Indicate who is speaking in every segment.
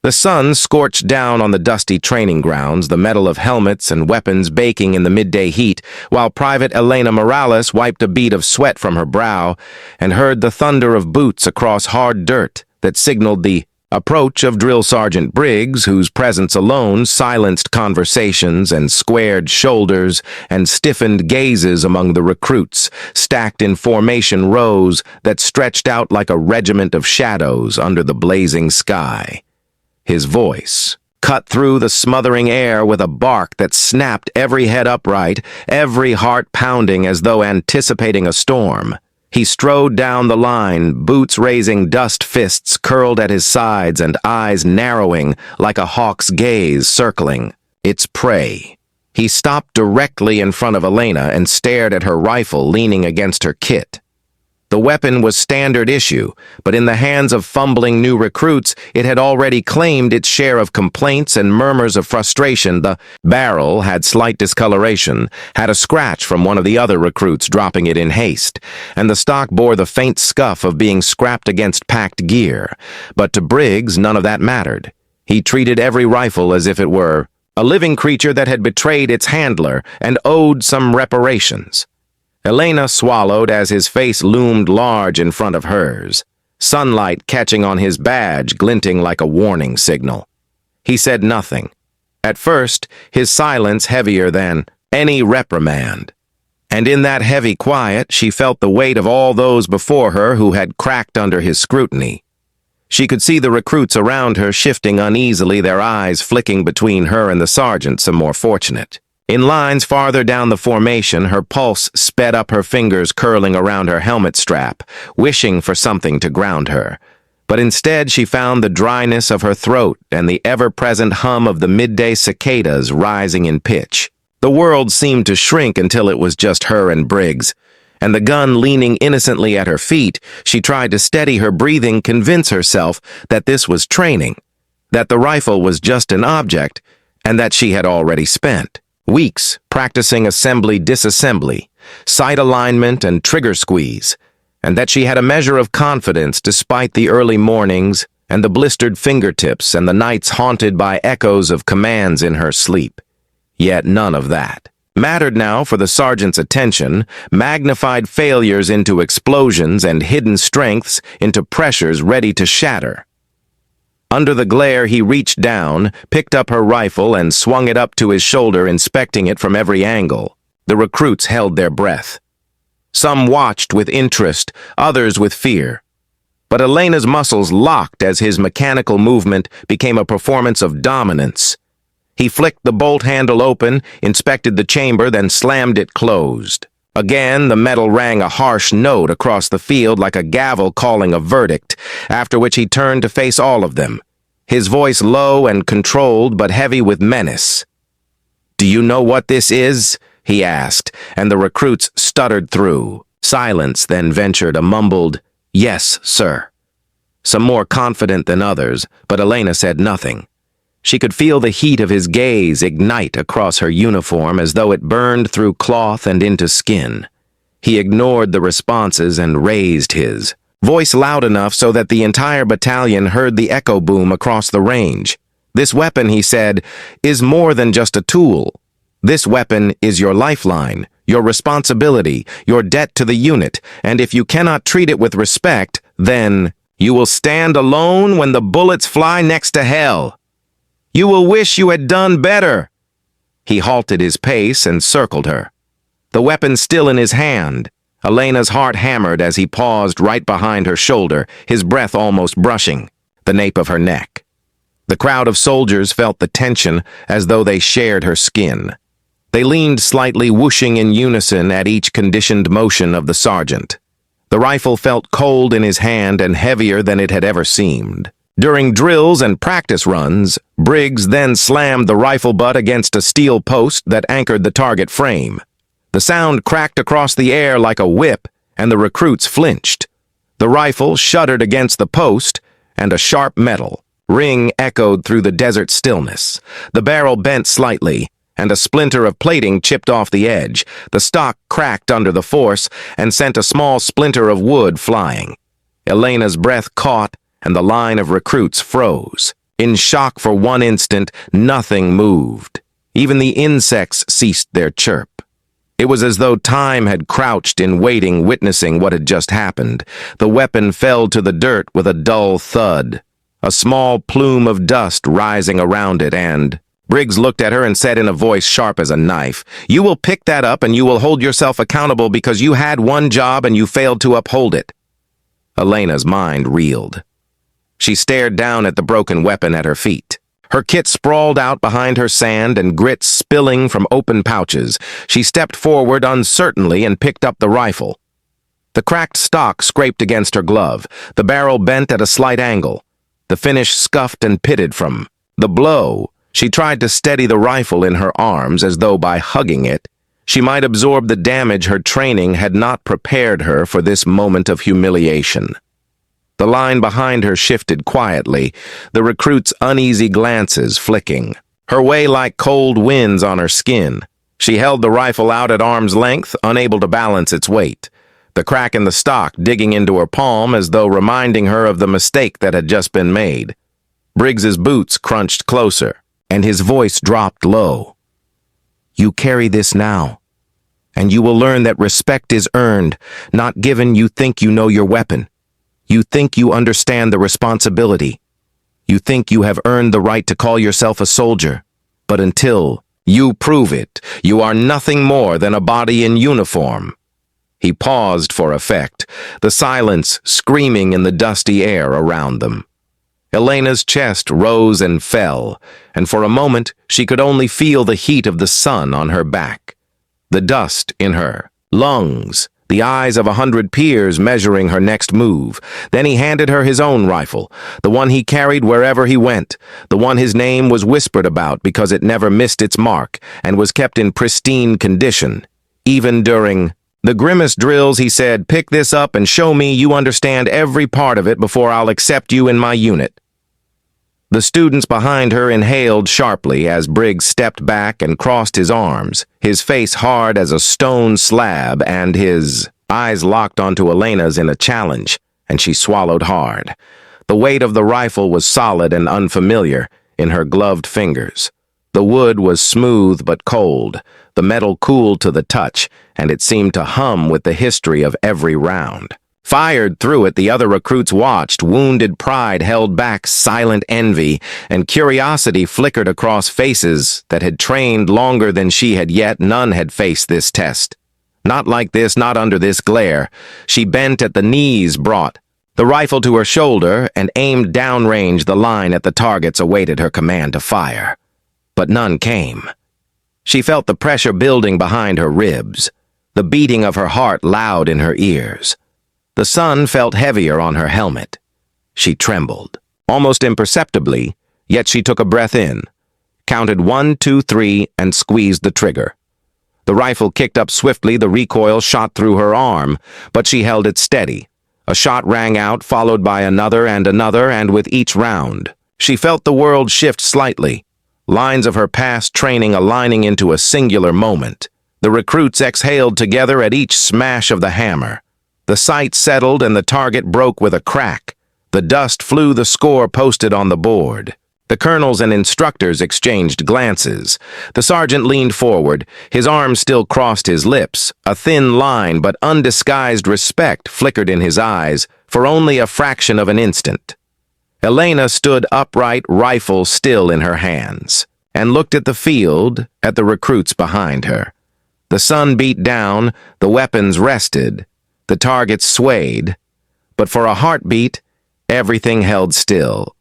Speaker 1: The sun scorched down on the dusty training grounds, the metal of helmets and weapons baking in the midday heat, while Private Elena Morales wiped a bead of sweat from her brow and heard the thunder of boots across hard dirt that signaled the approach of Drill Sergeant Briggs, whose presence alone silenced conversations and squared shoulders and stiffened gazes among the recruits, stacked in formation rows that stretched out like a regiment of shadows under the blazing sky. His voice cut through the smothering air with a bark that snapped every head upright, every heart pounding as though anticipating a storm. He strode down the line, boots raising dust fists curled at his sides and eyes narrowing like a hawk's gaze circling its prey. He stopped directly in front of Elena and stared at her rifle leaning against her kit. The weapon was standard issue, but in the hands of fumbling new recruits, it had already claimed its share of complaints and murmurs of frustration. The barrel had slight discoloration, had a scratch from one of the other recruits dropping it in haste, and the stock bore the faint scuff of being scrapped against packed gear. But to Briggs, none of that mattered. He treated every rifle as if it were a living creature that had betrayed its handler and owed some reparations. Elena swallowed as his face loomed large in front of hers, sunlight catching on his badge glinting like a warning signal. He said nothing. At first, his silence heavier than any reprimand. And in that heavy quiet, she felt the weight of all those before her who had cracked under his scrutiny. She could see the recruits around her shifting uneasily, their eyes flicking between her and the sergeant, some more fortunate. In lines farther down the formation, her pulse sped up, her fingers curling around her helmet strap, wishing for something to ground her. But instead she found the dryness of her throat and the ever-present hum of the midday cicadas rising in pitch. The world seemed to shrink until it was just her and Briggs, and the gun leaning innocently at her feet, she tried to steady her breathing, convince herself that this was training, that the rifle was just an object, and that she had already spent weeks practicing assembly-disassembly, sight alignment and trigger squeeze, and that she had a measure of confidence despite the early mornings and the blistered fingertips and the nights haunted by echoes of commands in her sleep. Yet none of that mattered now, for the sergeant's attention magnified failures into explosions and hidden strengths into pressures ready to shatter. Under the glare, he reached down, picked up her rifle, and swung it up to his shoulder, inspecting it from every angle. The recruits held their breath. Some watched with interest, others with fear. But Elena's muscles locked as his mechanical movement became a performance of dominance. He flicked the bolt handle open, inspected the chamber, then slammed it closed. Again, the metal rang a harsh note across the field like a gavel calling a verdict, after which he turned to face all of them, his voice low and controlled but heavy with menace. "Do you know what this is?" he asked, and the recruits stuttered through. Silence then ventured a mumbled, "Yes, sir." Some more confident than others, but Elena said nothing. She could feel the heat of his gaze ignite across her uniform as though it burned through cloth and into skin. He ignored the responses and raised his voice loud enough so that the entire battalion heard the echo boom across the range. "This weapon," he said, "is more than just a tool. This weapon is your lifeline, your responsibility, your debt to the unit, and if you cannot treat it with respect, then you will stand alone when the bullets fly next to hell. You will wish you had done better." He halted his pace and circled her, the weapon still in his hand. Elena's heart hammered as he paused right behind her shoulder, his breath almost brushing the nape of her neck. The crowd of soldiers felt the tension as though they shared her skin. They leaned slightly, whooshing in unison at each conditioned motion of the sergeant. The rifle felt cold in his hand and heavier than it had ever seemed. During drills and practice runs, Briggs then slammed the rifle butt against a steel post that anchored the target frame. The sound cracked across the air like a whip, and the recruits flinched. The rifle shuddered against the post, and a sharp metal ring echoed through the desert stillness. The barrel bent slightly, and a splinter of plating chipped off the edge. The stock cracked under the force and sent a small splinter of wood flying. Elena's breath caught, and the line of recruits froze. In shock for one instant, nothing moved. Even the insects ceased their chirp. It was as though time had crouched in waiting, witnessing what had just happened. The weapon fell to the dirt with a dull thud, a small plume of dust rising around it, and Briggs looked at her and said in a voice sharp as a knife, "You will pick that up and you will hold yourself accountable because you had one job and you failed to uphold it." Elena's mind reeled. She stared down at the broken weapon at her feet. Her kit sprawled out behind her, sand and grit spilling from open pouches. She stepped forward uncertainly and picked up the rifle. The cracked stock scraped against her glove, the barrel bent at a slight angle. The finish scuffed and pitted from the blow. She tried to steady the rifle in her arms as though by hugging it, she might absorb the damage. Her training had not prepared her for this moment of humiliation. The line behind her shifted quietly, the recruits' uneasy glances flicking. Her way like cold winds on her skin. She held the rifle out at arm's length, unable to balance its weight. The crack in the stock digging into her palm as though reminding her of the mistake that had just been made. Briggs's boots crunched closer, and his voice dropped low. "You carry this now, and you will learn that respect is earned, not given. You think you know your weapon. You think you understand the responsibility. You think you have earned the right to call yourself a soldier. But until you prove it, you are nothing more than a body in uniform." He paused for effect, the silence screaming in the dusty air around them. Elena's chest rose and fell, and for a moment she could only feel the heat of the sun on her back. The dust in her lungs, the eyes of 100 peers measuring her next move. Then he handed her his own rifle, the one he carried wherever he went, the one his name was whispered about because it never missed its mark and was kept in pristine condition. Even during the grimmest drills, he said, "Pick this up and show me you understand every part of it before I'll accept you in my unit." The students behind her inhaled sharply as Briggs stepped back and crossed his arms, his face hard as a stone slab and his eyes locked onto Elena's in a challenge, and she swallowed hard. The weight of the rifle was solid and unfamiliar in her gloved fingers. The wood was smooth but cold, the metal cool to the touch, and it seemed to hum with the history of every round. Fired through it, the other recruits watched. Wounded pride held back silent envy, and curiosity flickered across faces that had trained longer than she had yet. None had faced this test. Not like this, not under this glare. She bent at the knees, brought the rifle to her shoulder, and aimed downrange. The line at the targets awaited her command to fire. But none came. She felt the pressure building behind her ribs, the beating of her heart loud in her ears. The sun felt heavier on her helmet. She trembled, almost imperceptibly, yet she took a breath in, counted 1, 2, 3, and squeezed the trigger. The rifle kicked up swiftly, the recoil shot through her arm, but she held it steady. A shot rang out, followed by another, and with each round, she felt the world shift slightly, lines of her past training aligning into a singular moment. The recruits exhaled together at each smash of the hammer. The sight settled and the target broke with a crack. The dust flew, the score posted on the board. The colonels and instructors exchanged glances. The sergeant leaned forward, his arms still crossed his lips. A thin line but undisguised respect flickered in his eyes for only a fraction of an instant. Elena stood upright, rifle still in her hands, and looked at the field, at the recruits behind her. The sun beat down, the weapons rested, the targets swayed, but for a heartbeat, everything held still.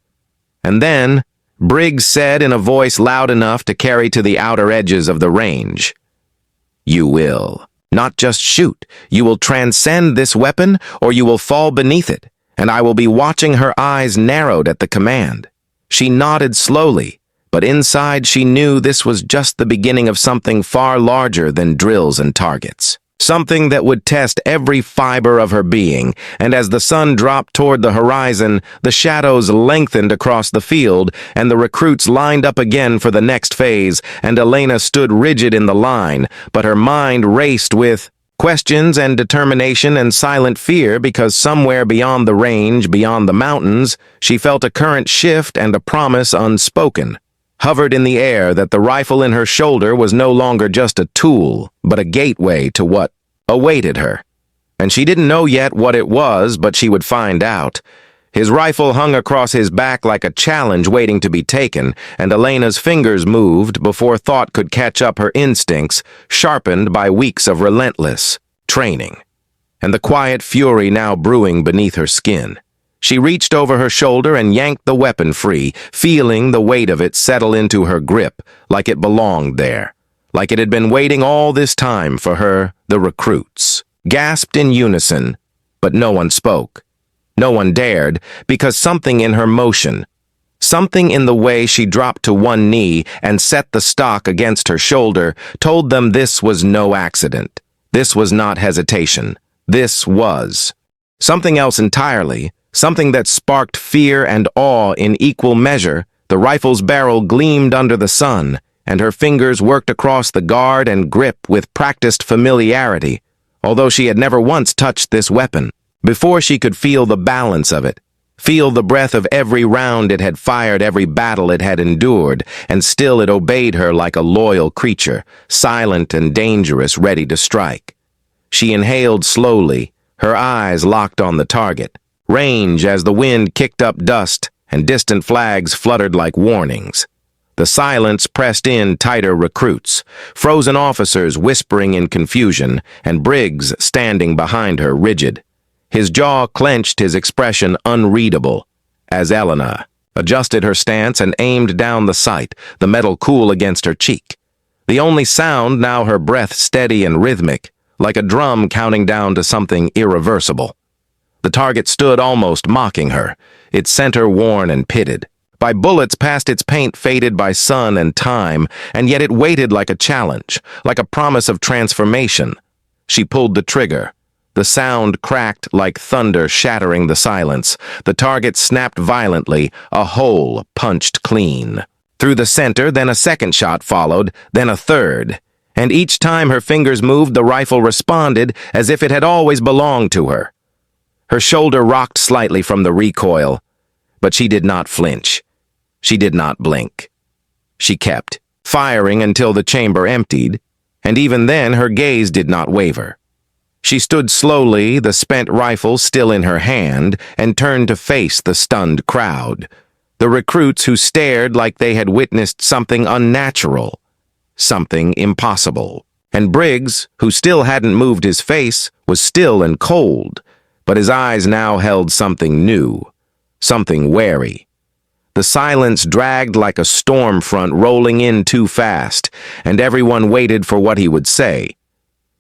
Speaker 1: And then, Briggs said in a voice loud enough to carry to the outer edges of the range, "You will not just shoot, you will transcend this weapon, or you will fall beneath it." And I will be watching. Her eyes narrowed at the command. She nodded slowly, but inside she knew this was just the beginning of something far larger than drills and targets. Something that would test every fiber of her being, and as the sun dropped toward the horizon, the shadows lengthened across the field, and the recruits lined up again for the next phase, and Elena stood rigid in the line, but her mind raced with, Questions and determination and silent fear because somewhere beyond the range, beyond the mountains, she felt a current shift and a promise unspoken. Hovered in the air that the rifle in her shoulder was no longer just a tool, but a gateway to what awaited her. And she didn't know yet what it was, but she would find out. His rifle hung across his back like a challenge waiting to be taken, and Elena's fingers moved before thought could catch up her instincts, sharpened by weeks of relentless training. And the quiet fury now brewing beneath her skin. She reached over her shoulder and yanked the weapon free, feeling the weight of it settle into her grip, like it belonged there, like it had been waiting all this time for her. The recruits gasped in unison, but no one spoke. No one dared, because something in her motion, something in the way she dropped to one knee and set the stock against her shoulder, told them this was no accident. This was not hesitation. This was something else entirely, something that sparked fear and awe in equal measure. The rifle's barrel gleamed under the sun, and her fingers worked across the guard and grip with practiced familiarity, although she had never once touched this weapon. Before she could feel the balance of it, feel the breath of every round it had fired, every battle it had endured, and still it obeyed her like a loyal creature, silent and dangerous, ready to strike. She inhaled slowly, her eyes locked on the target. Range as the wind kicked up dust and distant flags fluttered like warnings. The silence pressed in tighter recruits, frozen officers whispering in confusion, and Briggs standing behind her rigid. His jaw clenched, his expression unreadable, as Elena adjusted her stance and aimed down the sight, the metal cool against her cheek. The only sound now her breath steady and rhythmic, like a drum counting down to something irreversible. The target stood almost mocking her, its center worn and pitted. By bullets past its paint faded by sun and time, and yet it waited like a challenge, like a promise of transformation. She pulled the trigger. The sound cracked like thunder shattering the silence. The target snapped violently, a hole punched clean. Through the center, then a second shot followed, then a third. And each time her fingers moved, the rifle responded as if it had always belonged to her. Her shoulder rocked slightly from the recoil, but she did not flinch. She did not blink. She kept firing until the chamber emptied, and even then her gaze did not waver. She stood slowly, the spent rifle still in her hand, and turned to face the stunned crowd. The recruits who stared like they had witnessed something unnatural, something impossible. And Briggs, who still hadn't moved his face, was still and cold, but his eyes now held something new, something wary. The silence dragged like a storm front rolling in too fast, and everyone waited for what he would say.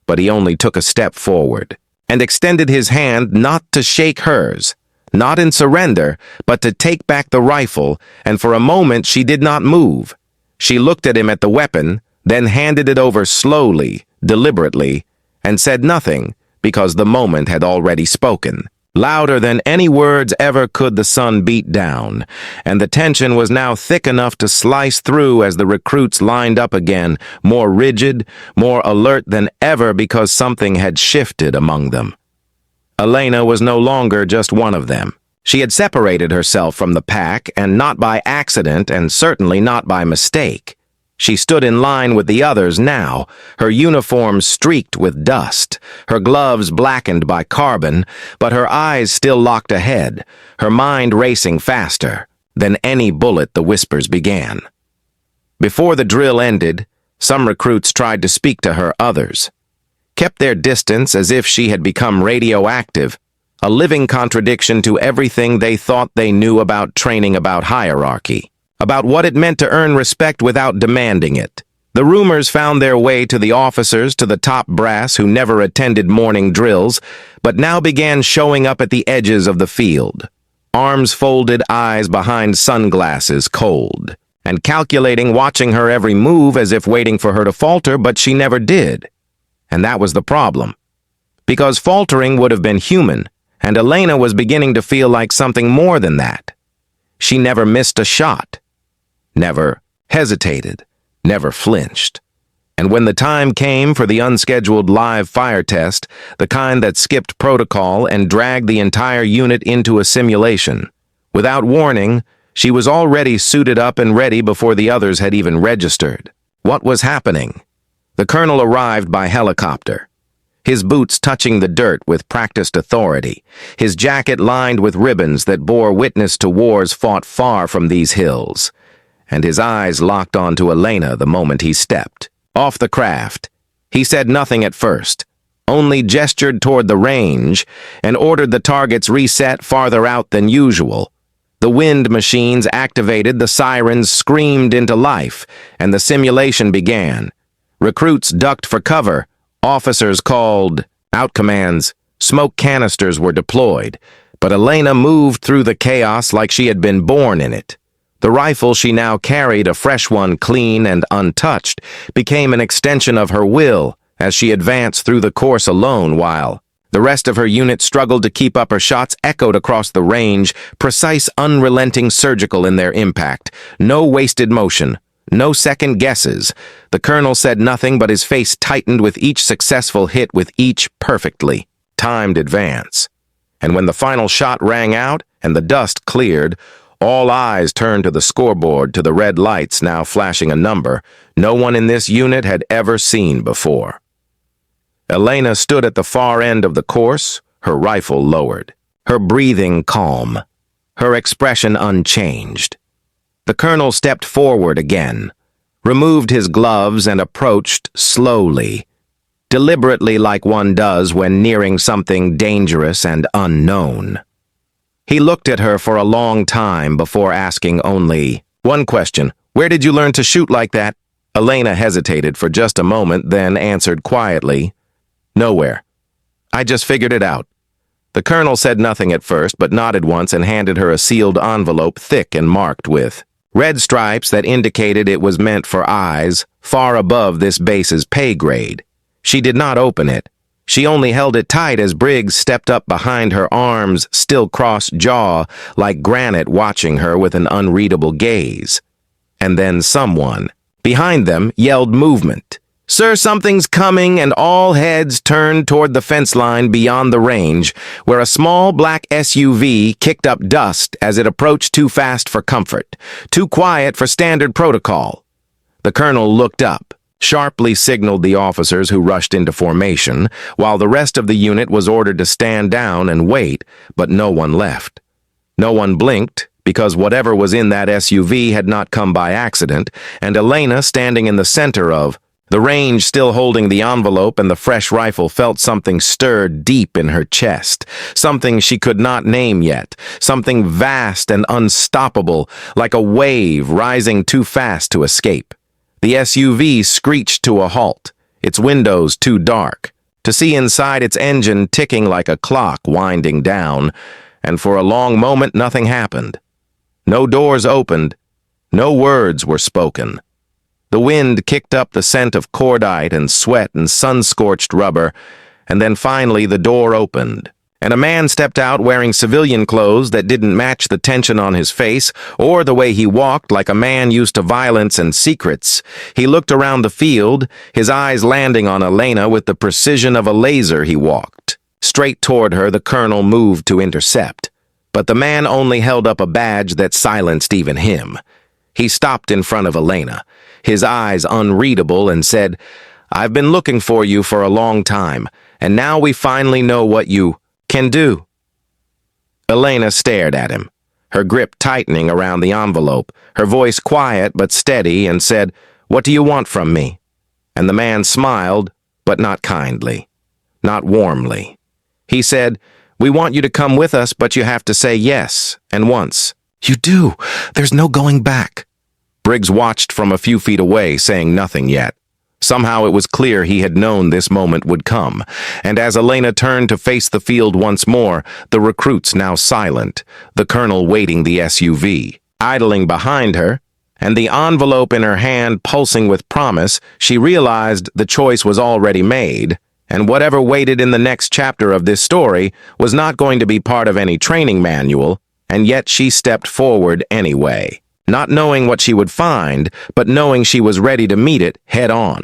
Speaker 1: But he only took a step forward and extended his hand not to shake hers, not in surrender, but to take back the rifle, and for a moment she did not move. She looked at him at the weapon, then handed it over slowly, deliberately, and said nothing because the moment had already spoken. Louder than any words ever could the sun beat down, and the tension was now thick enough to slice through as the recruits lined up again, more rigid, more alert than ever because something had shifted among them. Elena was no longer just one of them. She had separated herself from the pack, and not by accident, and certainly not by mistake. She stood in line with the others now, her uniform streaked with dust, her gloves blackened by carbon, but her eyes still locked ahead, her mind racing faster than any bullet. The whispers began. Before the drill ended, some recruits tried to speak to her, others kept their distance as if she had become radioactive, a living contradiction to everything they thought they knew about training, about hierarchy, about what it meant to earn respect without demanding it. The rumors found their way to the officers, to the top brass who never attended morning drills, but now began showing up at the edges of the field. Arms folded, eyes behind sunglasses, cold, and calculating, watching her every move as if waiting for her to falter, but she never did. And that was the problem. Because faltering would have been human, and Elena was beginning to feel like something more than that. She never missed a shot. Never hesitated, never flinched. And when the time came for the unscheduled live fire test, the kind that skipped protocol and dragged the entire unit into a simulation, without warning, she was already suited up and ready before the others had even registered. What was happening? The colonel arrived by helicopter, his boots touching the dirt with practiced authority, his jacket lined with ribbons that bore witness to wars fought far from these hills, and his eyes locked onto Elena the moment he stepped off the craft. He said nothing at first, only gestured toward the range and ordered the targets reset farther out than usual. The wind machines activated, the sirens screamed into life, and the simulation began. Recruits ducked for cover, officers called out commands, smoke canisters were deployed, but Elena moved through the chaos like she had been born in it. The rifle she now carried, a fresh one, clean and untouched, became an extension of her will as she advanced through the course alone while the rest of her unit struggled to keep up. Her shots echoed across the range, precise, unrelenting, surgical in their impact. No wasted motion, no second guesses. The colonel said nothing, but his face tightened with each successful hit, with each perfectly timed advance. And when the final shot rang out and the dust cleared, all eyes turned to the scoreboard, to the red lights now flashing a number no one in this unit had ever seen before. Elena stood at the far end of the course, her rifle lowered, her breathing calm, her expression unchanged. The colonel stepped forward again, removed his gloves and approached slowly, deliberately, like one does when nearing something dangerous and unknown. He looked at her for a long time before asking only one question. "Where did you learn to shoot like that?" Elena hesitated for just a moment, then answered quietly, "Nowhere. I just figured it out." The colonel said nothing at first, but nodded once and handed her a sealed envelope, thick and marked with red stripes that indicated it was meant for eyes far above this base's pay grade. She did not open it. She only held it tight as Briggs stepped up behind her, arms still crossed, jaw like granite, watching her with an unreadable gaze. And then someone behind them yelled movement. "Sir, something's coming," and all heads turned toward the fence line beyond the range, where a small black SUV kicked up dust as it approached, too fast for comfort, too quiet for standard protocol. The colonel looked up, sharply signaled the officers, who rushed into formation, while the rest of the unit was ordered to stand down and wait, but no one left. No one blinked, because whatever was in that SUV had not come by accident, and Elena, standing in the center of the range, still holding the envelope and the fresh rifle, felt something stir deep in her chest, something she could not name yet, something vast and unstoppable, like a wave rising too fast to escape. The SUV screeched to a halt, its windows too dark to see inside, its engine ticking like a clock winding down, and for a long moment nothing happened. No doors opened, no words were spoken. The wind kicked up the scent of cordite and sweat and sun-scorched rubber, and then finally the door opened, and a man stepped out wearing civilian clothes that didn't match the tension on his face or the way he walked, like a man used to violence and secrets. He looked around the field, his eyes landing on Elena with the precision of a laser. He walked straight toward her. The colonel moved to intercept, but the man only held up a badge that silenced even him. He stopped in front of Elena, his eyes unreadable, and said, "I've been looking for you for a long time, and now we finally know what you can do." Elena stared at him, her grip tightening around the envelope, her voice quiet but steady, and said, "What do you want from me?" And the man smiled, but not kindly, not warmly. He said, "We want you to come with us, but you have to say yes, and once." "You do. There's no going back." Briggs watched from a few feet away, saying nothing yet. Somehow it was clear he had known this moment would come, and as Elena turned to face the field once more, the recruits now silent, the colonel waiting the SUV, idling behind her, and the envelope in her hand pulsing with promise, she realized the choice was already made, and whatever waited in the next chapter of this story was not going to be part of any training manual, and yet she stepped forward anyway, not knowing what she would find, but knowing she was ready to meet it head on.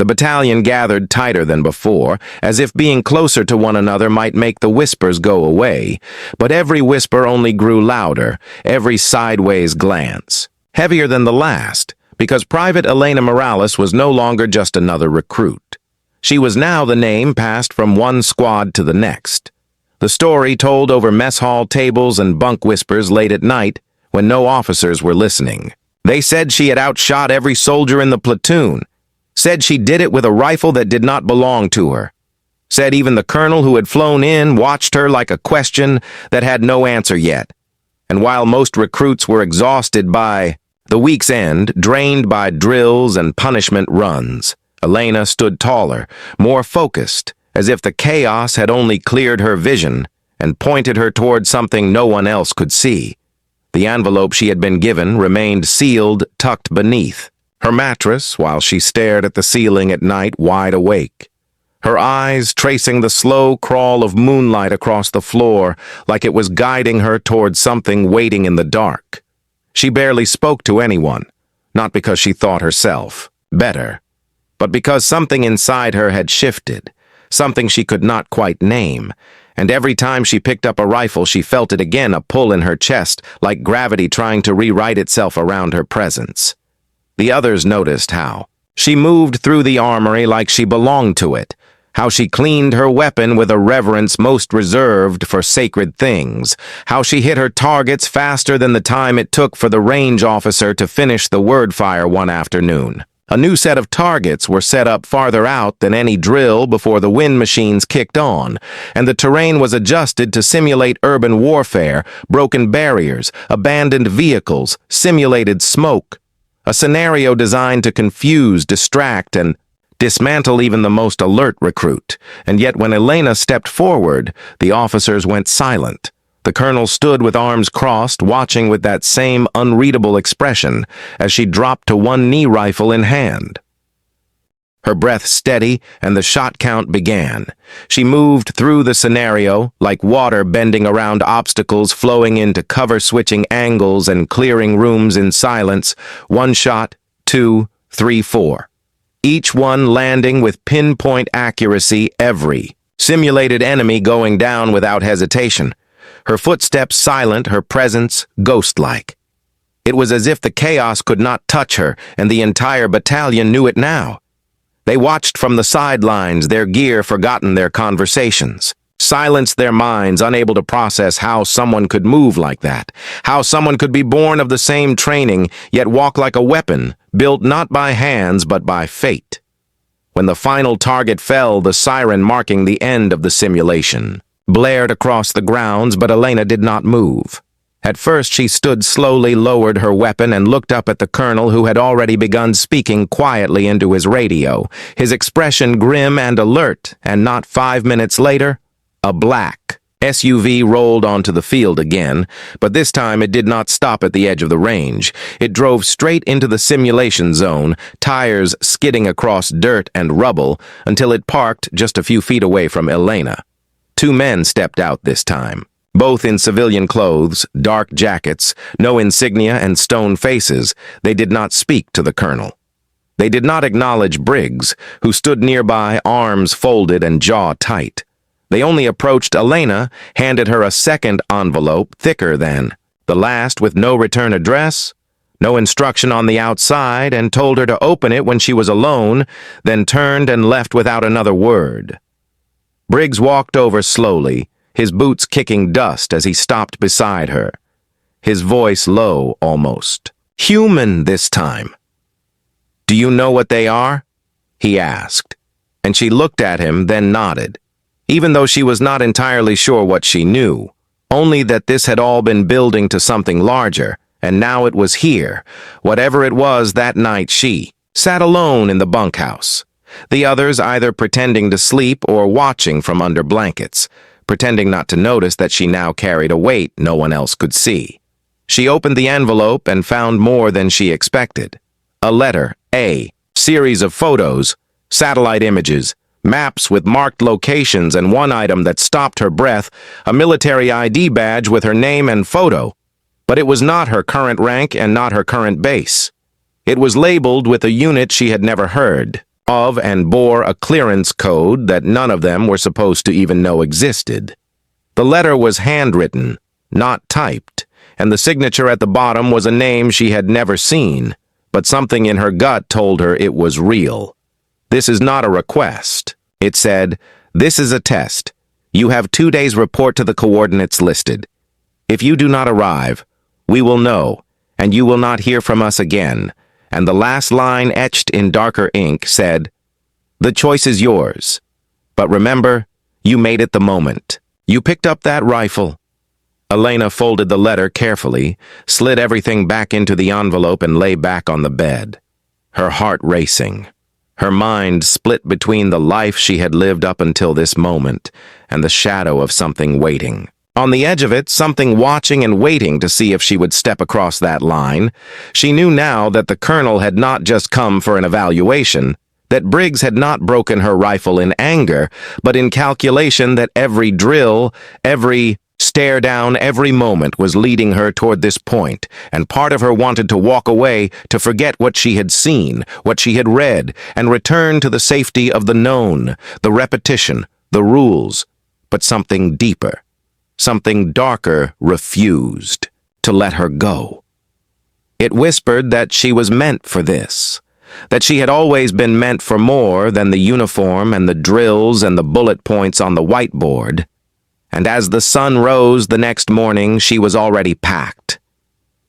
Speaker 1: The battalion gathered tighter than before, as if being closer to one another might make the whispers go away, but every whisper only grew louder, every sideways glance, heavier than the last, because Private Elena Morales was no longer just another recruit. She was now the name passed from one squad to the next. The story told over mess hall tables and bunk whispers late at night, when no officers were listening. They said she had outshot every soldier in the platoon, said she did it with a rifle that did not belong to her, said even the colonel who had flown in watched her like a question that had no answer yet. And while most recruits were exhausted by the week's end, drained by drills and punishment runs, Elena stood taller, more focused, as if the chaos had only cleared her vision and pointed her toward something no one else could see. The envelope she had been given remained sealed, tucked beneath her mattress while she stared at the ceiling at night, wide awake, her eyes tracing the slow crawl of moonlight across the floor like it was guiding her toward something waiting in the dark. She barely spoke to anyone, not because she thought herself better, but because something inside her had shifted, something she could not quite name, and every time she picked up a rifle she felt it again, a pull in her chest, like gravity trying to rewrite itself around her presence. The others noticed how she moved through the armory like she belonged to it, how she cleaned her weapon with a reverence most reserved for sacred things, how she hit her targets faster than the time it took for the range officer to finish the word fire one afternoon. A new set of targets were set up farther out than any drill before the wind machines kicked on, and the terrain was adjusted to simulate urban warfare, broken barriers, abandoned vehicles, simulated smoke. A scenario designed to confuse, distract, and dismantle even the most alert recruit. And yet when Elena stepped forward, the officers went silent. The colonel stood with arms crossed, watching with that same unreadable expression as she dropped to one knee, rifle in hand. Her breath steady, and the shot count began. She moved through the scenario, like water bending around obstacles, flowing into cover-switching angles and clearing rooms in silence. 1 shot, 2, 3, 4. Each one landing with pinpoint accuracy, every simulated enemy going down without hesitation. Her footsteps silent, her presence ghost-like. It was as if the chaos could not touch her, and the entire battalion knew it now. They watched from the sidelines, their gear forgotten, their conversations, silenced their minds, unable to process how someone could move like that, how someone could be born of the same training, yet walk like a weapon, built not by hands but by fate. When the final target fell, the siren marking the end of the simulation blared across the grounds, but Elena did not move. At first she stood slowly, lowered her weapon, and looked up at the colonel, who had already begun speaking quietly into his radio, his expression grim and alert, and not 5 minutes later, a black SUV rolled onto the field again, but this time it did not stop at the edge of the range. It drove straight into the simulation zone, tires skidding across dirt and rubble, until it parked just a few feet away from Elena. 2 men stepped out this time. Both in civilian clothes, dark jackets, no insignia, and stone faces. They did not speak to the colonel. They did not acknowledge Briggs, who stood nearby, arms folded and jaw tight. They only approached Elena, handed her a second envelope, thicker than the last, with no return address, no instruction on the outside, and told her to open it when she was alone, then turned and left without another word. Briggs walked over slowly, his boots kicking dust as he stopped beside her, his voice low almost. Human this time. "Do you know what they are?" he asked, and she looked at him, then nodded, even though she was not entirely sure what she knew, only that this had all been building to something larger, and now it was here. Whatever it was, that night she sat alone in the bunkhouse, the others either pretending to sleep or watching from under blankets, pretending not to notice that she now carried a weight no one else could see. She opened the envelope and found more than she expected. A letter, a series of photos, satellite images, maps with marked locations, and one item that stopped her breath, a military ID badge with her name and photo. But it was not her current rank and not her current base. It was labeled with a unit she had never heard. of and bore a clearance code that none of them were supposed to even know existed. The letter was handwritten, not typed, and the signature at the bottom was a name she had never seen, but something in her gut told her it was real. "This is not a request," it said. "This is a test. You have 2 days' report to the coordinates listed. If you do not arrive, we will know, and you will not hear from us again." And the last line, etched in darker ink, said, "The choice is yours. But remember, you made it the moment. You picked up that rifle." Elena folded the letter carefully, slid everything back into the envelope, and lay back on the bed, her heart racing. Her mind split between the life she had lived up until this moment and the shadow of something waiting. On the edge of it, something watching and waiting to see if she would step across that line. She knew now that the colonel had not just come for an evaluation, that Briggs had not broken her rifle in anger, but in calculation that every drill, every stare down, every moment was leading her toward this point, and part of her wanted to walk away, to forget what she had seen, what she had read, and return to the safety of the known, the repetition, the rules. But something deeper, something darker, refused to let her go. It whispered that she was meant for this, that she had always been meant for more than the uniform and the drills and the bullet points on the whiteboard. And as the sun rose the next morning, she was already packed.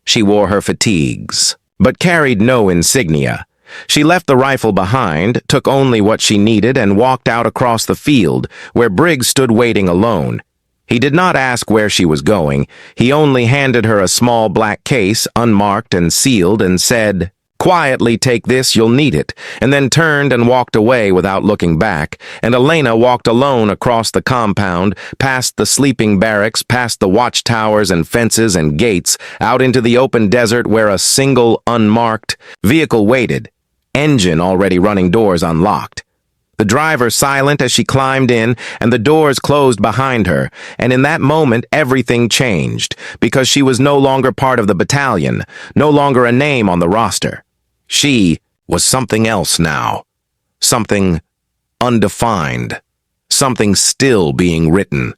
Speaker 1: She wore her fatigues, but carried no insignia. She left the rifle behind, took only what she needed, and walked out across the field, where Briggs stood waiting alone. He did not ask where she was going. He only handed her a small black case, unmarked and sealed, and said, "Quietly take this, you'll need it," and then turned and walked away without looking back, and Elena walked alone across the compound, past the sleeping barracks, past the watchtowers and fences and gates, out into the open desert where a single, unmarked vehicle waited, engine already running, doors unlocked. The driver silent as she climbed in, and the doors closed behind her, and in that moment everything changed, because she was no longer part of the battalion, no longer a name on the roster. She was something else now, something undefined, something still being written.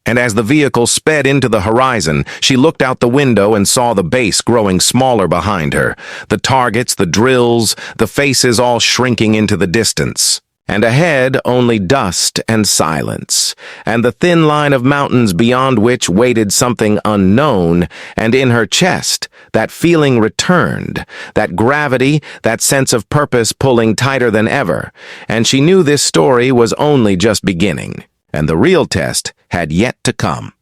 Speaker 1: And as the vehicle sped into the horizon, she looked out the window and saw the base growing smaller behind her, the targets, the drills, the faces all shrinking into the distance. And ahead only dust and silence, and the thin line of mountains beyond which waited something unknown, and in her chest that feeling returned, that gravity, that sense of purpose pulling tighter than ever, and she knew this story was only just beginning, and the real test had yet to come.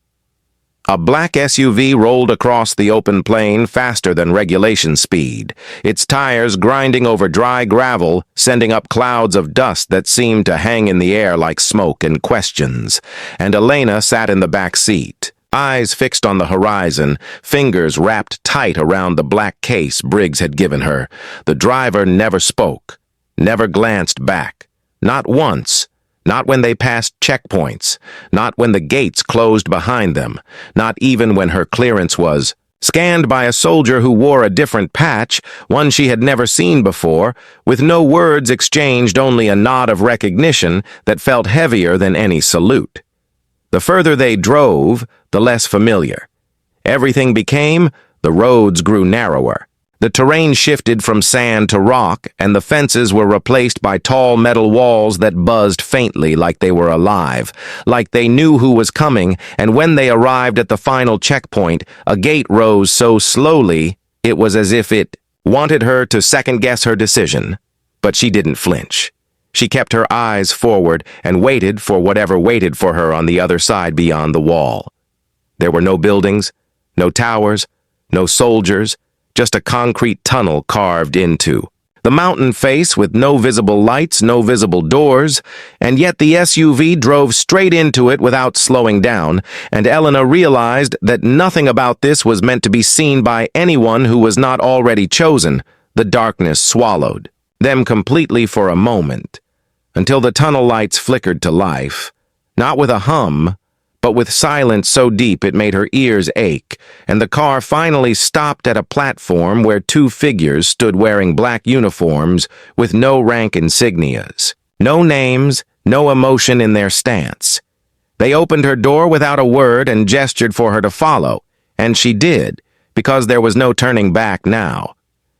Speaker 1: A black SUV rolled across the open plain faster than regulation speed, its tires grinding over dry gravel, sending up clouds of dust that seemed to hang in the air like smoke and questions. And Elena sat in the back seat, eyes fixed on the horizon, fingers wrapped tight around the black case Briggs had given her. The driver never spoke, never glanced back, not once. Not when they passed checkpoints, not when the gates closed behind them, not even when her clearance was scanned by a soldier who wore a different patch, one she had never seen before, with no words exchanged, only a nod of recognition that felt heavier than any salute. The further they drove, the less familiar. Everything became, the roads grew narrower. The terrain shifted from sand to rock, and the fences were replaced by tall metal walls that buzzed faintly like they were alive, like they knew who was coming, and when they arrived at the final checkpoint, a gate rose so slowly it was as if it wanted her to second-guess her decision. But she didn't flinch. She kept her eyes forward and waited for whatever waited for her on the other side beyond the wall. There were no buildings, no towers, no soldiers, just a concrete tunnel carved into the mountain face with no visible lights, no visible doors, and yet the SUV drove straight into it without slowing down, and Elena realized that nothing about this was meant to be seen by anyone who was not already chosen. The darkness swallowed them completely for a moment, until the tunnel lights flickered to life, not with a hum, but with silence so deep it made her ears ache, and the car finally stopped at a platform where two figures stood wearing black uniforms with no rank insignias. No names, no emotion in their stance. They opened her door without a word and gestured for her to follow, and she did, because there was no turning back now.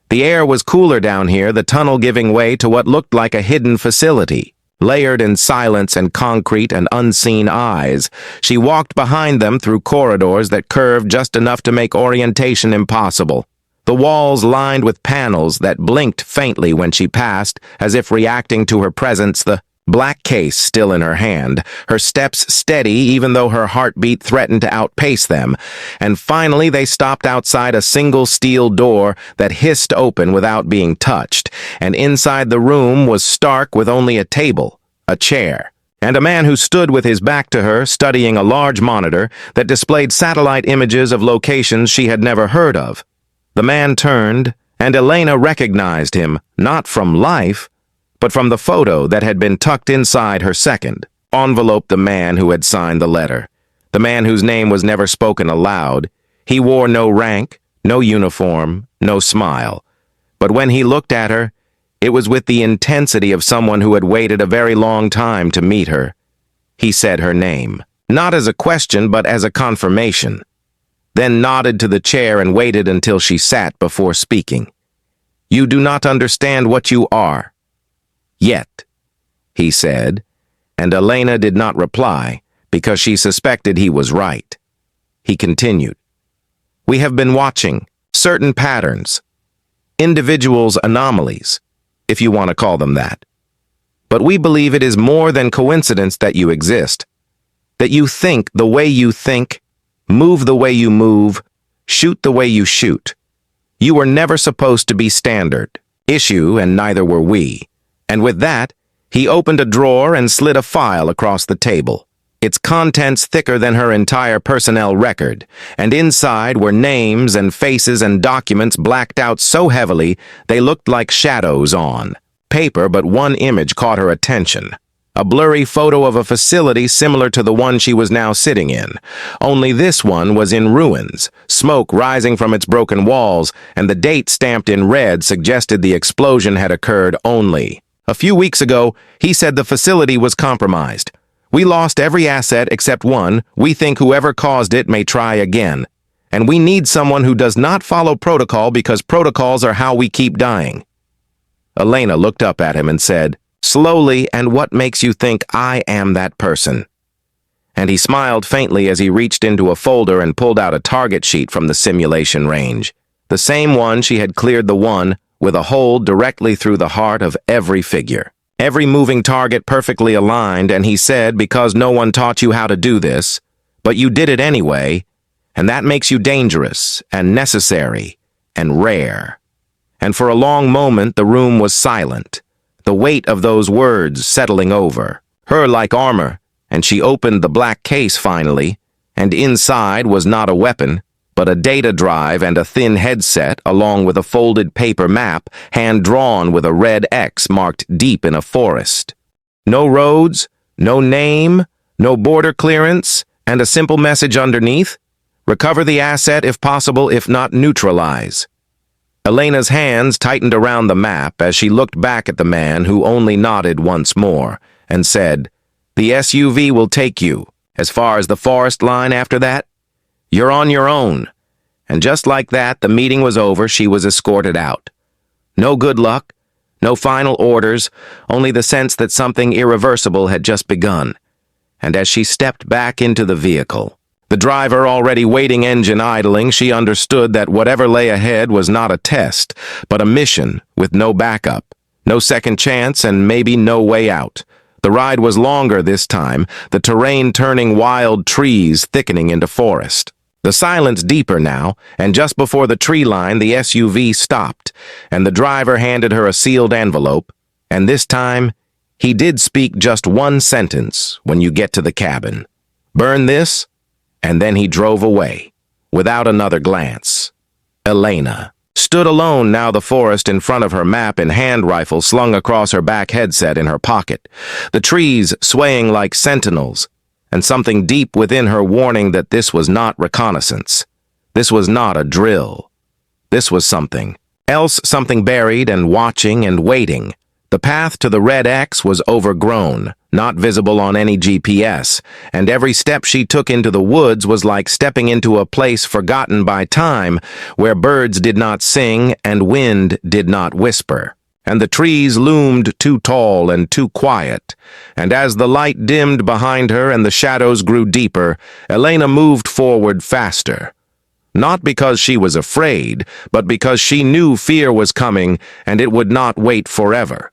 Speaker 1: The air was cooler down here, the tunnel giving way to what looked like a hidden facility. Layered in silence and concrete and unseen eyes, she walked behind them through corridors that curved just enough to make orientation impossible. The walls lined with panels that blinked faintly when she passed, as if reacting to her presence, the black case still in her hand, her steps steady even though her heartbeat threatened to outpace them, and finally they stopped outside a single steel door that hissed open without being touched, and inside the room was stark with only a table, a chair, and a man who stood with his back to her, studying a large monitor that displayed satellite images of locations she had never heard of. The man turned, and Elena recognized him, not from life, but from the photo that had been tucked inside her second, enveloped the man who had signed the letter, the man whose name was never spoken aloud. He wore no rank, no uniform, no smile. But when he looked at her, it was with the intensity of someone who had waited a very long time to meet her. He said her name, not as a question but as a confirmation, then nodded to the chair and waited until she sat before speaking. "You do not understand what you are. Yet," he said, and Elena did not reply because she suspected he was right. He continued, "We have been watching certain patterns, individuals' anomalies, if you want to call them that. But we believe it is more than coincidence that you exist, that you think the way you think, move the way you move, shoot the way you shoot. You were never supposed to be standard, issue, and neither were we." And with that, he opened a drawer and slid a file across the table, its contents thicker than her entire personnel record, and inside were names and faces and documents blacked out so heavily they looked like shadows on paper, but one image caught her attention. A blurry photo of a facility similar to the one she was now sitting in, only this one was in ruins, smoke rising from its broken walls, and the date stamped in red suggested the explosion had occurred only a few weeks ago. He said the facility was compromised. "We lost every asset except one. We think whoever caused it may try again. And we need someone who does not follow protocol because protocols are how we keep dying." Elena looked up at him and said, slowly, "And what makes you think I am that person?" And he smiled faintly as he reached into a folder and pulled out a target sheet from the simulation range. The same one she had cleared, the one with a hole directly through the heart of every figure. Every moving target perfectly aligned, and he said, "Because no one taught you how to do this, but you did it anyway, and that makes you dangerous and necessary and rare." And for a long moment the room was silent, the weight of those words settling over her like armor, and she opened the black case finally, and inside was not a weapon, but a data drive and a thin headset along with a folded paper map, hand-drawn with a red X marked deep in a forest. No roads, no name, no border clearance, and a simple message underneath: "Recover the asset if possible, if not, neutralize." Elena's hands tightened around the map as she looked back at the man, who only nodded once more, and said, "The SUV will take you. As far as the forest line after that, you're on your own." And just like that, the meeting was over. She was escorted out. No good luck, no final orders, only the sense that something irreversible had just begun. And as she stepped back into the vehicle, the driver already waiting, engine idling, she understood that whatever lay ahead was not a test, but a mission with no backup, no second chance, and maybe no way out. The ride was longer this time, the terrain turning wild, trees thickening into forest. The silence deeper now, and just before the tree line the SUV stopped, and the driver handed her a sealed envelope, and this time he did speak just one sentence when you get to the cabin. "Burn this," and then he drove away, without another glance. Elena stood alone now, the forest in front of her, map and hand rifle slung across her back, headset in her pocket, the trees swaying like sentinels, and something deep within her warning that this was not reconnaissance. This was not a drill. This was something else, something buried and watching and waiting. The path to the red X was overgrown, not visible on any GPS, and every step she took into the woods was like stepping into a place forgotten by time, where birds did not sing and wind did not whisper, and the trees loomed too tall and too quiet. And as the light dimmed behind her and the shadows grew deeper, Elena moved forward faster. Not because she was afraid, but because she knew fear was coming and it would not wait forever.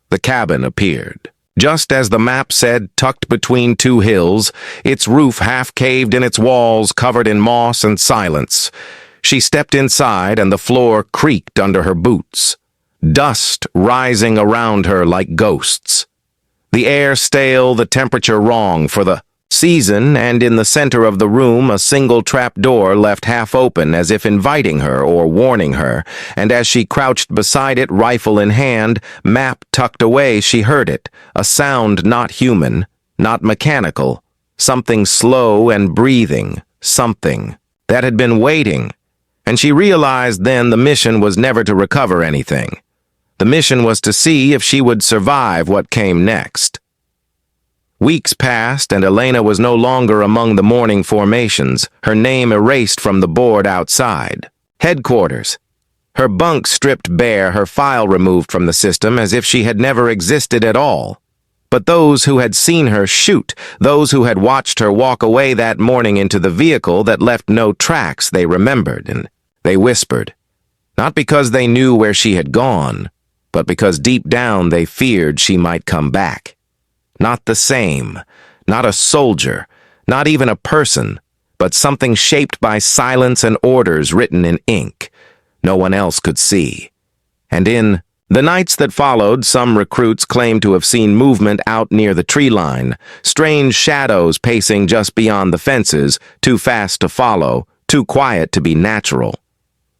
Speaker 1: The cabin appeared. Just as the map said, tucked between two hills, its roof half-caved in its walls covered in moss and silence. She stepped inside and the floor creaked under her boots. Dust rising around her like ghosts. The air stale, the temperature wrong for the season, and in the center of the room a single trap door left half open as if inviting her or warning her, and as she crouched beside it, rifle in hand, map tucked away, she heard it, a sound not human, not mechanical, something slow and breathing, something that had been waiting, and she realized then the mission was never to recover anything. The mission was to see if she would survive what came next. Weeks passed, and Elena was no longer among the morning formations, her name erased from the board outside. Headquarters. Her bunk stripped bare, her file removed from the system as if she had never existed at all. But those who had seen her shoot, those who had watched her walk away that morning into the vehicle that left no tracks, they remembered, and they whispered. Not because they knew where she had gone, but because deep down they feared she might come back. Not the same, not a soldier, not even a person, but something shaped by silence and orders written in ink. No one else could see. And in the nights that followed, some recruits claimed to have seen movement out near the tree line, strange shadows pacing just beyond the fences, too fast to follow, too quiet to be natural.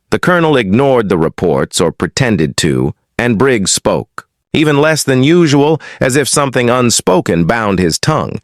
Speaker 1: The colonel ignored the reports, or pretended to, and Briggs spoke. Even less than usual, as if something unspoken bound his tongue.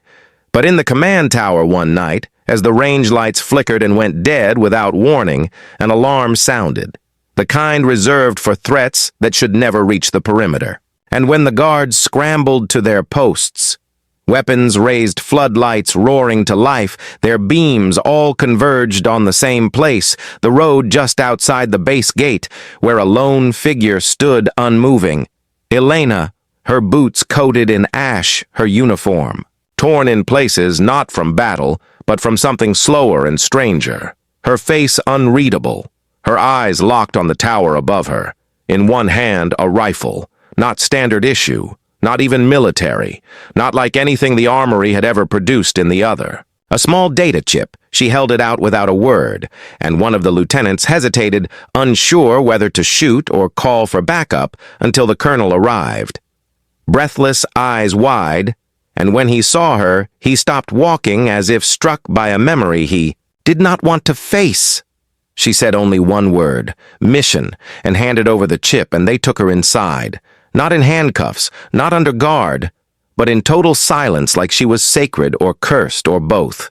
Speaker 1: But in the command tower one night, as the range lights flickered and went dead without warning, an alarm sounded, the kind reserved for threats that should never reach the perimeter. And when the guards scrambled to their posts, weapons raised floodlights roaring to life, their beams all converged on the same place, the road just outside the base gate, where a lone figure stood unmoving. Elena, her boots coated in ash, her uniform, torn in places not from battle, but from something slower and stranger, her face unreadable, her eyes locked on the tower above her, in one hand a rifle, not standard issue, not even military, not like anything the armory had ever produced in the other. A small data chip, she held it out without a word, and one of the lieutenants hesitated, unsure whether to shoot or call for backup until the colonel arrived. Breathless, eyes wide, and when he saw her, he stopped walking as if struck by a memory he did not want to face. She said only one word, mission, and handed over the chip, and they took her inside, not in handcuffs, not under guard, but in total silence like she was sacred or cursed or both.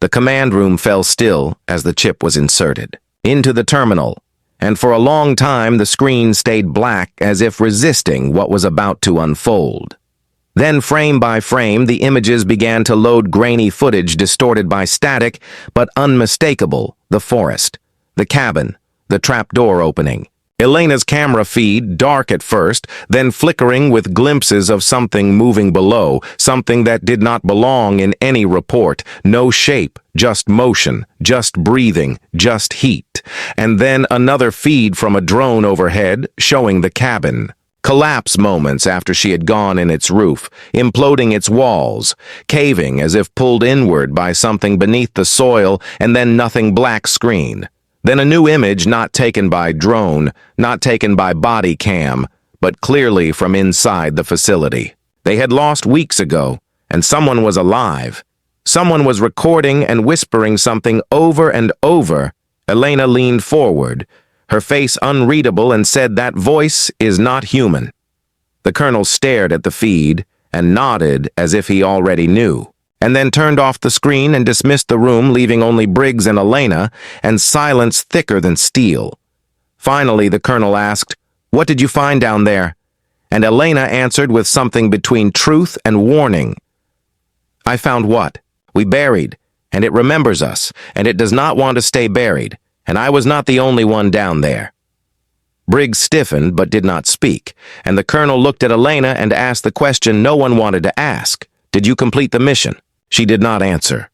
Speaker 1: The command room fell still as the chip was inserted into the terminal, and for a long time the screen stayed black as if resisting what was about to unfold. Then, frame by frame, the images began to load grainy footage distorted by static, but unmistakable, the forest, the cabin, the trapdoor opening. Elena's camera feed, dark at first, then flickering with glimpses of something moving below, something that did not belong in any report, no shape, just motion, just breathing, just heat. And then another feed from a drone overhead, showing the cabin. Collapse moments after she had gone in its roof, imploding its walls, caving as if pulled inward by something beneath the soil, and then nothing black screen. Then a new image not taken by drone, not taken by body cam, but clearly from inside the facility. They had lost weeks ago, and someone was alive. Someone was recording and whispering something over and over. Elena leaned forward, her face unreadable, and said, "That voice is not human." The colonel stared at the feed and nodded as if he already knew. and then turned off the screen and dismissed the room, leaving only Briggs and Elena, and silence thicker than steel. Finally, the colonel asked, "What did you find down there?" And Elena answered with something between truth and warning. "I found what? We buried, and it remembers us, and it does not want to stay buried, and I was not the only one down there." Briggs stiffened but did not speak, and the colonel looked at Elena and asked the question no one wanted to ask. "Did you complete the mission?" She did not answer.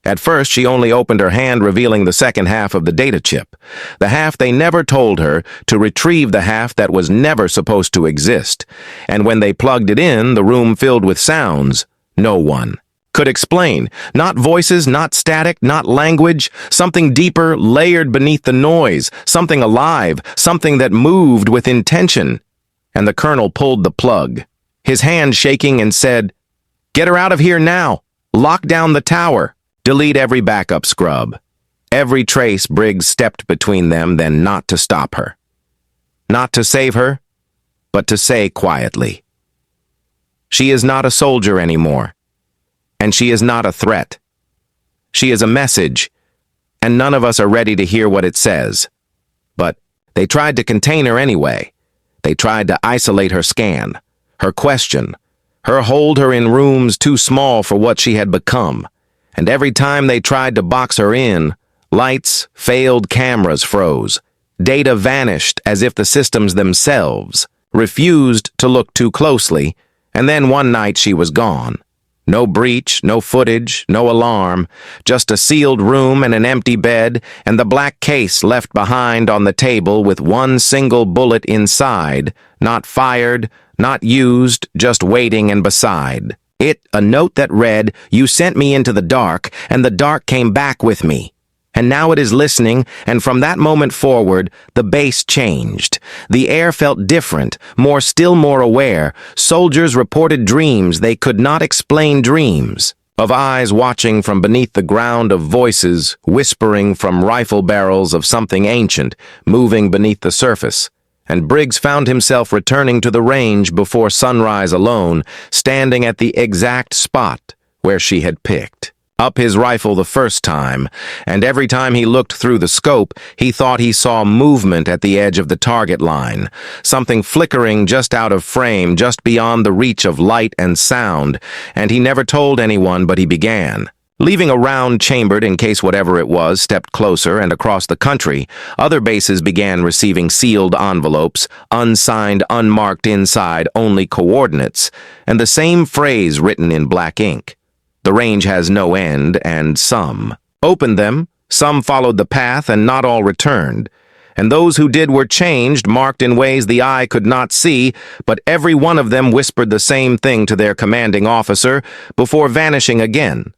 Speaker 1: At first, she only opened her hand, revealing the second half of the data chip, the half they never told her to retrieve, the half that was never supposed to exist. And when they plugged it in, the room filled with sounds no one could explain. Not voices, not static, not language, something deeper, layered beneath the noise, something alive, something that moved with intention. And the colonel pulled the plug, his hand shaking, and said, "Get her out of here now! Lock down the tower! Delete every backup scrub." Every trace. Briggs stepped between them, then not to stop her. Not to save her, but to say quietly, "She is not a soldier anymore. And she is not a threat. She is a message, and none of us are ready to hear what it says." But they tried to contain her anyway. They tried to isolate her scan, her question, her hold her in rooms too small for what she had become. And every time they tried to box her in, lights failed, cameras froze, data vanished as if the systems themselves refused to look too closely, and then one night she was gone. No breach, no footage, no alarm, just a sealed room and an empty bed, and the black case left behind on the table with one single bullet inside, not fired, not used, just waiting and beside it a note that read, "You sent me into the dark, and the dark came back with me." And now it is listening, and from that moment forward, the base changed. The air felt different, more still, more aware. Soldiers reported dreams they could not explain, dreams of eyes watching from beneath the ground, of voices whispering from rifle barrels, of something ancient moving beneath the surface. And Briggs found himself returning to the range before sunrise alone, standing at the exact spot where she had picked up his rifle the first time, and every time he looked through the scope, he thought he saw movement at the edge of the target line, something flickering just out of frame, just beyond the reach of light and sound, and he never told anyone, but he began. Leaving a round chambered in case whatever it was stepped closer, and across the country, other bases began receiving sealed envelopes, unsigned, unmarked inside, only coordinates, and the same phrase written in black ink. "The range has no end," and some opened them, some followed the path, and not all returned. And those who did were changed, marked in ways the eye could not see, but every one of them whispered the same thing to their commanding officer before vanishing again.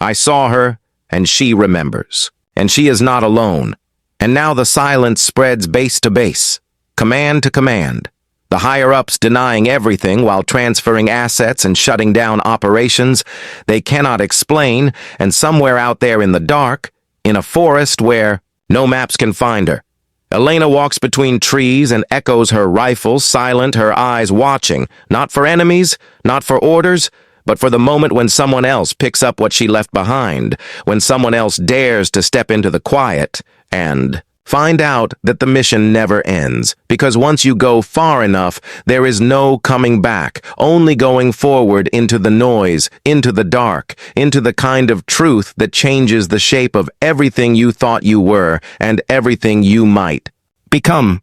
Speaker 1: "I saw her, and she remembers. And she is not alone." And now the silence spreads base to base, command to command. The higher-ups denying everything while transferring assets and shutting down operations they cannot explain, and somewhere out there in the dark, in a forest where no maps can find her, Elena walks between trees and echoes her rifle, silent, her eyes watching, not for enemies, not for orders, but for the moment when someone else picks up what she left behind, when someone else dares to step into the quiet and find out that the mission never ends, because once you go far enough, there is no coming back, only going forward into the noise, into the dark, into the kind of truth that changes the shape of everything you thought you were and everything you might become.